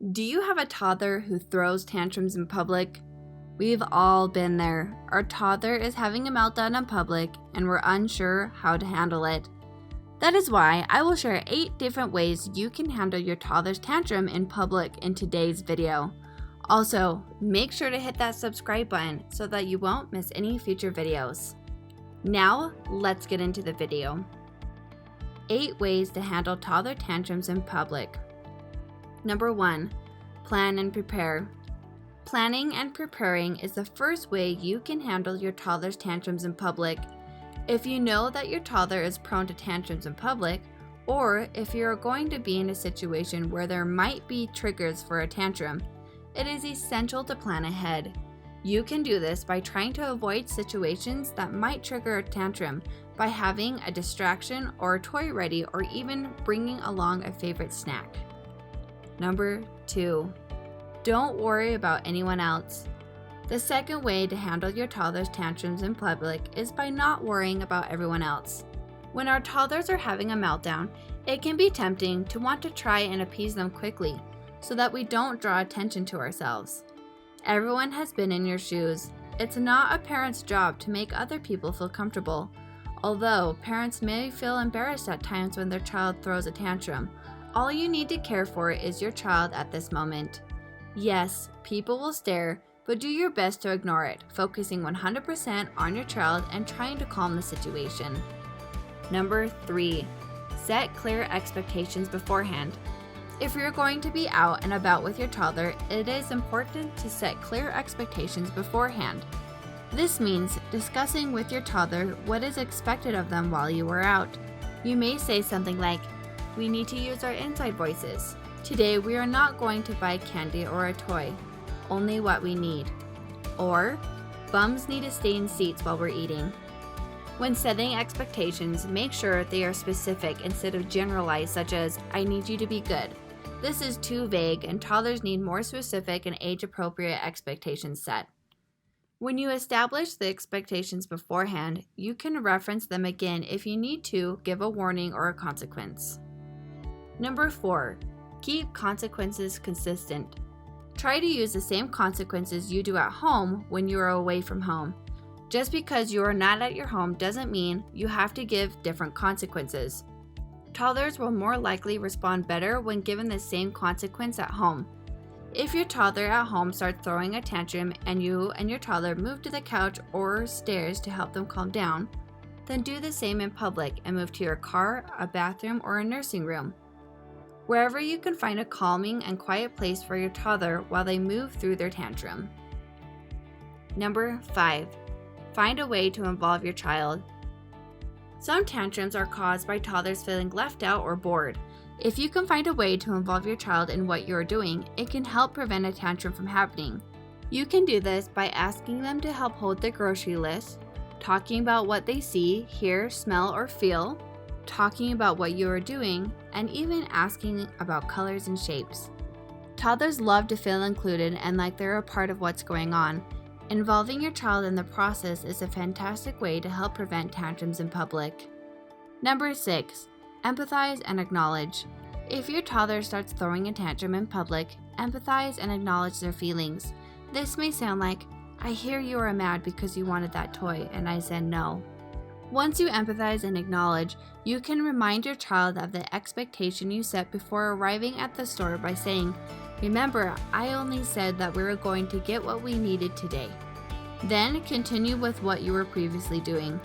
Do you have a toddler who throws tantrums in public? We've all been there. Our toddler is having a meltdown in public and we're unsure how to handle it. That is why I will share 8 different ways you can handle your toddler's tantrum in public in today's video. Also, make sure to hit that subscribe button so that you won't miss any future videos. Now, let's get into the video. 8 ways to handle toddler tantrums in public. Number 1, plan and prepare. Planning and preparing is the first way you can handle your toddler's tantrums in public. If you know that your toddler is prone to tantrums in public, or if you are going to be in a situation where there might be triggers for a tantrum, it is essential to plan ahead. You can do this by trying to avoid situations that might trigger a tantrum by having a distraction or a toy ready, or even bringing along a favorite snack. Number 2, don't worry about anyone else. The second way to handle your toddler's tantrums in public is by not worrying about everyone else. When our toddlers are having a meltdown, it can be tempting to want to try and appease them quickly so that we don't draw attention to ourselves. Everyone has been in your shoes. It's not a parent's job to make other people feel comfortable, although parents may feel embarrassed at times when their child throws a tantrum. All you need to care for is your child at this moment. Yes, people will stare, but do your best to ignore it, focusing 100% on your child and trying to calm the situation. Number 3, set clear expectations beforehand. If you're going to be out and about with your toddler, it is important to set clear expectations beforehand. This means discussing with your toddler what is expected of them while you are out. You may say something like, "We need to use our inside voices. Today we are not going to buy candy or a toy, only what we need." Or, "Bums need to stay in seats while we're eating." When setting expectations, make sure they are specific instead of generalized, such as, "I need you to be good." This is too vague, and toddlers need more specific and age-appropriate expectations set. When you establish the expectations beforehand, you can reference them again if you need to give a warning or a consequence. Number 4, keep consequences consistent. Try to use the same consequences you do at home when you are away from home. Just because you are not at your home doesn't mean you have to give different consequences. Toddlers will more likely respond better when given the same consequence at home. If your toddler at home starts throwing a tantrum and you and your toddler move to the couch or stairs to help them calm down, then do the same in public and move to your car, a bathroom, or a nursing room. Wherever you can find a calming and quiet place for your toddler while they move through their tantrum. Number 5, find a way to involve your child. Some tantrums are caused by toddlers feeling left out or bored. If you can find a way to involve your child in what you are doing, it can help prevent a tantrum from happening. You can do this by asking them to help hold the grocery list, talking about what they see, hear, smell, or feel, talking about what you are doing, and even asking about colors and shapes. Toddlers love to feel included and like they're a part of what's going on. Involving your child in the process is a fantastic way to help prevent tantrums in public. Number 6, empathize and acknowledge. If your toddler starts throwing a tantrum in public, empathize and acknowledge their feelings. This may sound like, "I hear you are mad because you wanted that toy and I said no." Once you empathize and acknowledge, you can remind your child of the expectation you set before arriving at the store by saying, "Remember, I only said that we were going to get what we needed today." Then continue with what you were previously doing.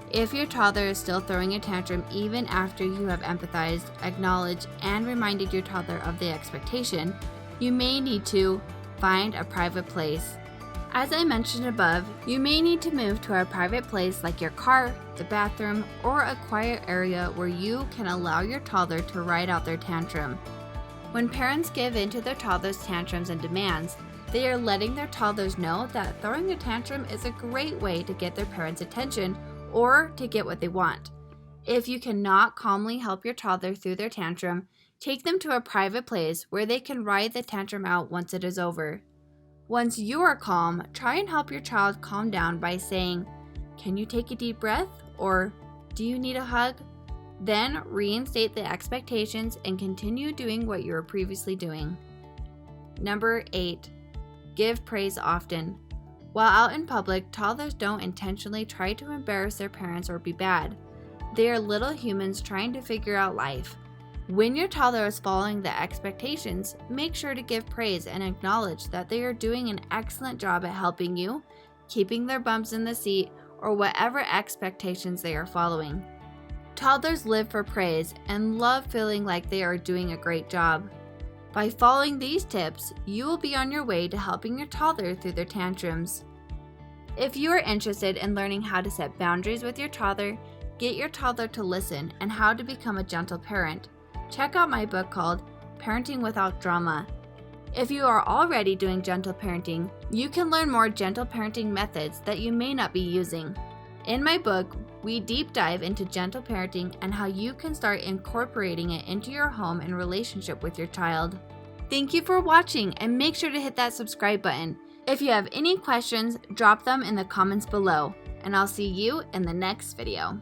If your toddler is still throwing a tantrum even after you have empathized, acknowledged, and reminded your toddler of the expectation, you may need to find a private place. As I mentioned above, you may need to move to a private place like your car, the bathroom, or a quiet area where you can allow your toddler to ride out their tantrum. When parents give in to their toddler's tantrums and demands, they are letting their toddlers know that throwing a tantrum is a great way to get their parents' attention or to get what they want. If you cannot calmly help your toddler through their tantrum, take them to a private place where they can ride the tantrum out once it is over. Once you are calm, try and help your child calm down by saying, "Can you take a deep breath?" or "Do you need a hug?" Then reinstate the expectations and continue doing what you were previously doing. Number 8. Give praise often. While out in public, toddlers don't intentionally try to embarrass their parents or be bad. They are little humans trying to figure out life. When your toddler is following the expectations, make sure to give praise and acknowledge that they are doing an excellent job at helping you, keeping their bums in the seat, or whatever expectations they are following. Toddlers live for praise and love feeling like they are doing a great job. By following these tips, you will be on your way to helping your toddler through their tantrums. If you are interested in learning how to set boundaries with your toddler, get your toddler to listen, and how to become a gentle parent, check out my book called Parenting Without Drama. If you are already doing gentle parenting, you can learn more gentle parenting methods that you may not be using. In my book, we deep dive into gentle parenting and how you can start incorporating it into your home and relationship with your child. Thank you for watching, and make sure to hit that subscribe button. If you have any questions, drop them in the comments below, and I'll see you in the next video.